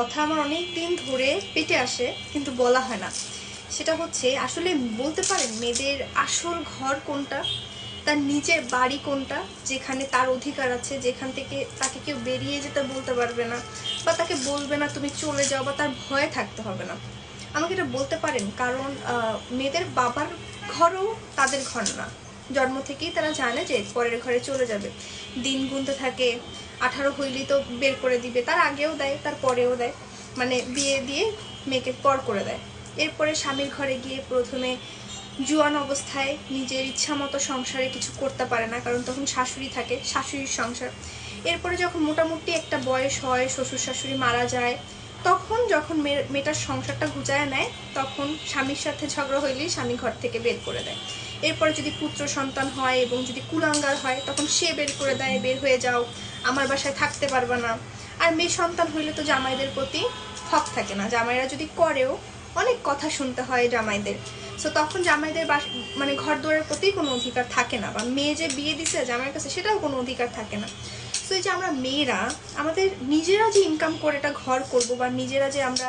কথা আমার অনেক দিন ধরে পেটে আসে কিন্তু বলা হয় না। সেটা হচ্ছে আসলে বলতে পারেন মেয়েদের আসল ঘর কোনটা, তার নিজের বাড়ি কোনটা, যেখানে তার অধিকার আছে, যেখান থেকে তাকে কেউ বেরিয়ে যেতে বলতে পারবে না বা তাকে বলবে না তুমি চলে যাও, বা তার ভয়ে থাকতে হবে না। আমাকে এটা বলতে পারেন, কারণ মেয়েদের বাবার ঘরও তাদের ঘর না। জন্ম থেকেই তারা জানে যে পরের ঘরে চলে যাবে, দিন গুনতে থাকে। 18 হইলেই তো বের করে দিবে, তার আগেও দেয় তার পরেও দেয়, মানে বিয়ে দিয়ে মেয়েকে পর করে দেয়। এরপরে স্বামীর ঘরে গিয়ে প্রথমে জুয়ান অবস্থায় নিজের ইচ্ছা মতো সংসারে কিছু করতে পারে না, কারণ তখন শাশুড়ি থাকে, শাশুড়ির সংসার। এরপরে যখন মোটামুটি একটা বয়স হয়, শ্বশুর শাশুড়ি মারা যায়, তখন যখন মেয়েটার সংসারটা গুজায় নেয়, তখন স্বামীর সাথে ঝগড়া হইলেই স্বামী ঘর থেকে বের করে দেয়। এরপরে যদি পুত্র সন্তান হয় এবং যদি কুলাঙ্গার হয়, তখন সে বের করে দেয়, বের হয়ে যাও, আমার বাসায় থাকতে পারবে না। আর মেয়ে সন্তান হইলে তো জামাইদের প্রতি হক থাকে না, জামাইরা যদি করেও অনেক কথা শুনতে হয় জামাইদের। সো তখন জামাইদের মানে ঘর দুয়ারের প্রতি কোনো অধিকার থাকে না, বা মেয়ে যে বিয়ে দিছে জামাইয়ের কাছে সেটাও কোনো অধিকার থাকে না। সো এই যে আমরা মেয়েরা আমাদের নিজেরা যে ইনকাম করে একটা ঘর করব, বা নিজেরা যে আমরা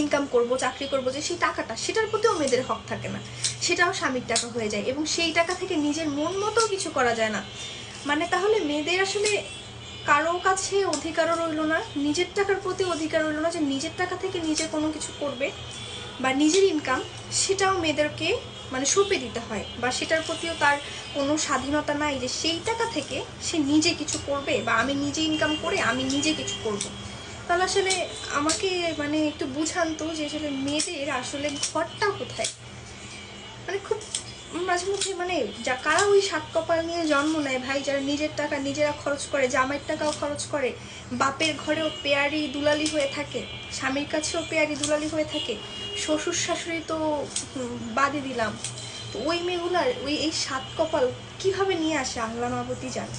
ইনকাম করব, চাকরি করব, যে সেই টাকাটা, সেটার প্রতিও মেয়েদের হক থাকে না। সেটাও স্বামীর টাকা হয়ে যায়, এবং সেই টাকা থেকে নিজের মন মতো কিছু করা যায় না। মানে তাহলে মেয়েদের আসলে কারো কাছে অধিকারও রইল না, নিজের টাকার প্রতি অধিকার রইল না, যে নিজের টাকা থেকে নিজে কোনো কিছু করবে বা নিজের ইনকাম, সেটাও মেয়েদেরকে মানে সঁপে দিতে হয়, বা সেটার প্রতিও তার কোনো স্বাধীনতা নাই যে সেই টাকা থেকে সে নিজে কিছু করবে, বা আমি নিজে ইনকাম করে আমি নিজে কিছু করব। তাহলে আসলে আমাকে মানে একটু বুঝান তো, যে আসলে মেয়েদের আসলে ঘরটা কোথায়। মানে খুব মাঝে মধ্যে মানে যা কারা ওই সাত কপাল নিয়ে জন্ম নেয় ভাই, যারা নিজের টাকা নিজেরা খরচ করে, জামাইয়ের টাকাও খরচ করে, বাপের ঘরেও পেয়ারি দুলালি হয়ে থাকে, স্বামীর কাছেও পেয়ারি দুলালি হয়ে থাকে, শ্বশুর শাশুড়ি তো বাদই দিলাম। তো ওই মেয়েগুলার ওই এই সাত কপাল কিভাবে নিয়ে আসে আল্লাহ মাহবুবই জানে।